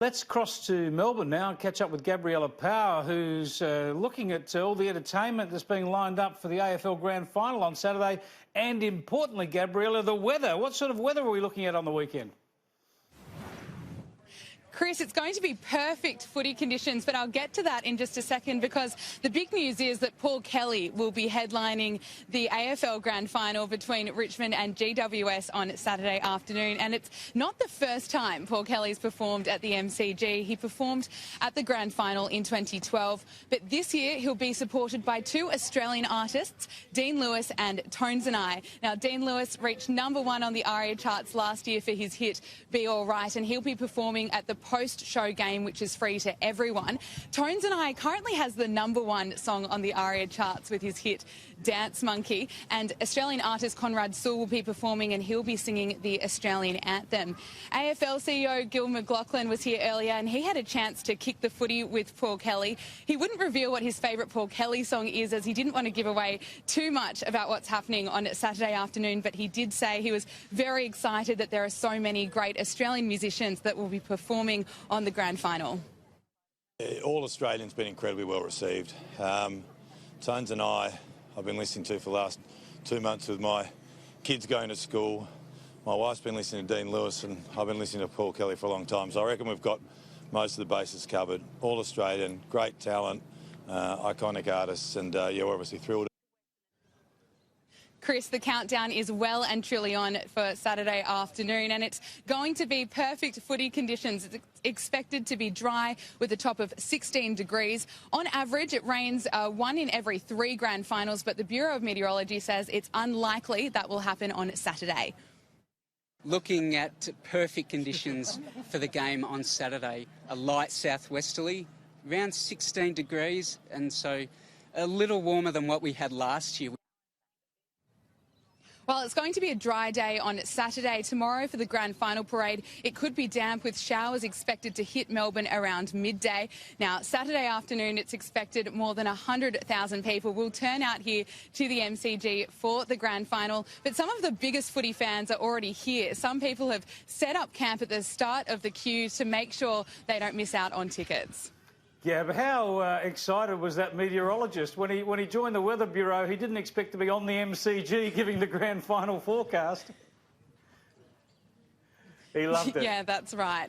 Let's cross to Melbourne now and catch up with Gabriella Power, who's looking at all the entertainment that's being lined up for the AFL Grand Final on Saturday. And importantly, Gabriella, the weather. What sort of weather are we looking at on the weekend? Chris, it's going to be perfect footy conditions, but I'll get to that in just a second because the big news is that Paul Kelly will be headlining the AFL Grand Final between Richmond and GWS on Saturday afternoon. And it's not the first time Paul Kelly's performed at the MCG. He performed at the Grand Final in 2012, but this year he'll be supported by two Australian artists, Dean Lewis and Tones and I. Now, Dean Lewis reached #1 on the ARIA charts last year for his hit Be All Right, and he'll be performing at the post-show game, which is free to everyone. Tones and I currently has the #1 song on the ARIA charts with his hit Dance Monkey, and Australian artist Conrad Sewell will be performing and he'll be singing the Australian anthem. AFL CEO Gil McLachlan was here earlier and he had a chance to kick the footy with Paul Kelly. He wouldn't reveal what his favourite Paul Kelly song is, as he didn't want to give away too much about what's happening on Saturday afternoon, but he did say he was very excited that there are so many great Australian musicians that will be performing on the Grand Final. All Australians been incredibly well received. Tones and I've been listening to for the last 2 months with my kids going to school. My wife's been listening to Dean Lewis and I've been listening to Paul Kelly for a long time. So I reckon we've got most of the bases covered. All Australian, great talent, iconic artists, and yeah, we're obviously thrilled. Chris, the countdown is well and truly on for Saturday afternoon, and it's going to be perfect footy conditions. It's expected to be dry with a top of 16 degrees. On average, it rains 1 in every 3 grand finals, but the Bureau of Meteorology says it's unlikely that will happen on Saturday. Looking at perfect conditions for the game on Saturday, a light southwesterly, around 16 degrees, and so a little warmer than what we had last year. Well, it's going to be a dry day on Saturday. Tomorrow for the Grand Final parade, it could be damp with showers expected to hit Melbourne around midday. Now, Saturday afternoon, it's expected more than 100,000 people will turn out here to the MCG for the Grand Final. But some of the biggest footy fans are already here. Some people have set up camp at the start of the queue to make sure they don't miss out on tickets. Yeah, but how excited was that meteorologist when he joined the Weather Bureau? He didn't expect to be on the MCG giving the Grand Final forecast. He loved it. Yeah, that's right.